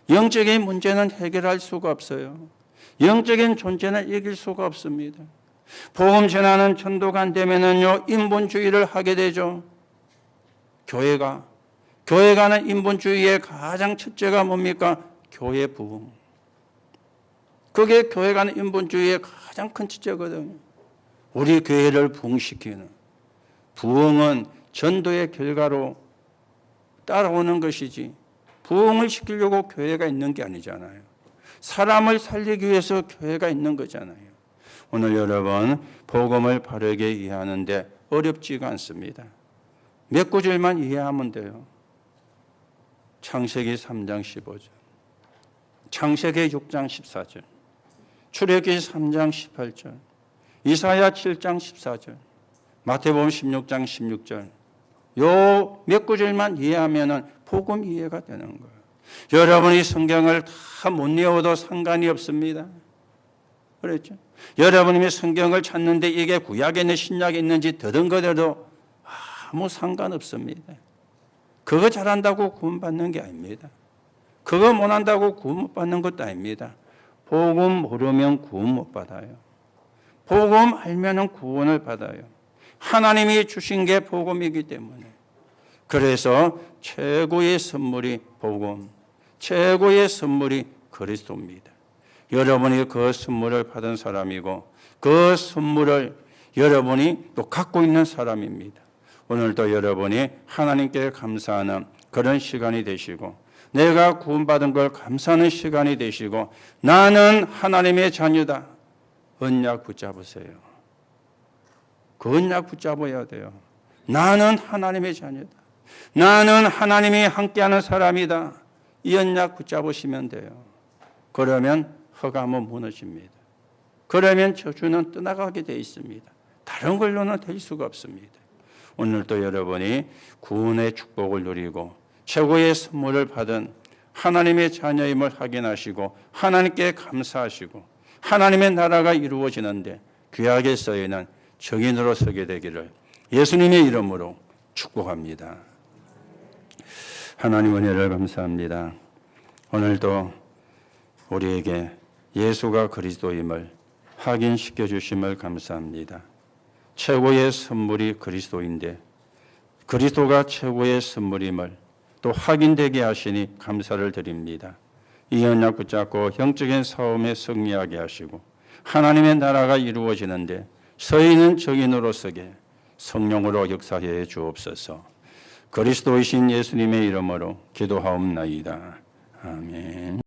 영적인 문제는 해결할 수가 없어요. 영적인 존재는 이길 수가 없습니다. 복음 전하는 전도가 안 되면은요, 인본주의를 하게 되죠. 교회가는 인본주의의 가장 첫째가 뭡니까? 교회 부흥. 그게 교회가는 인본주의의 가장 큰 첫째거든요. 우리 교회를 부흥시키는. 부흥은 전도의 결과로 따라오는 것이지, 부흥을 시키려고 교회가 있는 게 아니잖아요. 사람을 살리기 위해서 교회가 있는 거잖아요. 오늘 여러분, 복음을 바르게 이해하는데 어렵지가 않습니다. 몇 구절만 이해하면 돼요. 창세기 3장 15절, 창세기 6장 14절, 출애굽기 3장 18절, 이사야 7장 14절, 마태복음 16장 16절. 요 몇 구절만 이해하면은 복음 이해가 되는 거예요. 여러분이 성경을 다 못 외워도 상관이 없습니다. 그렇죠? 여러분이 성경을 찾는데 이게 구약에 있는 신약에 있는지 더듬거려도 아무 상관없습니다. 그거 잘한다고 구원받는 게 아닙니다. 그거 못한다고 구원 못 받는 것도 아닙니다. 복음 모르면 구원 못 받아요. 복음 알면은 구원을 받아요. 하나님이 주신 게 복음이기 때문에. 그래서 최고의 선물이 복음, 최고의 선물이 그리스도입니다. 여러분이 그 선물을 받은 사람이고 그 선물을 여러분이 또 갖고 있는 사람입니다. 오늘도 여러분이 하나님께 감사하는 그런 시간이 되시고, 내가 구원받은 걸 감사하는 시간이 되시고, 나는 하나님의 자녀다, 언약 붙잡으세요. 그 언약 붙잡아야 돼요. 나는 하나님의 자녀다, 나는 하나님이 함께하는 사람이다. 이 언약 붙잡으시면 돼요. 그러면 허감은 무너집니다. 그러면 저주는 떠나가게 되어 있습니다. 다른 걸로는 될 수가 없습니다. 오늘도 여러분이 구원의 축복을 누리고 최고의 선물을 받은 하나님의 자녀임을 확인하시고 하나님께 감사하시고 하나님의 나라가 이루어지는데 구약에 써있는 정인으로 서게 되기를 예수님의 이름으로 축복합니다. 하나님 은혜를 감사합니다. 오늘도 우리에게 예수가 그리스도임을 확인시켜 주심을 감사합니다. 최고의 선물이 그리스도인데 그리스도가 최고의 선물임을 또 확인되게 하시니 감사를 드립니다. 이 언약 붙잡고 영적인 싸움에 승리하게 하시고 하나님의 나라가 이루어지는데 서인은 정인으로 서게 성령으로 역사해 주옵소서. 그리스도이신 예수님의 이름으로 기도하옵나이다. 아멘.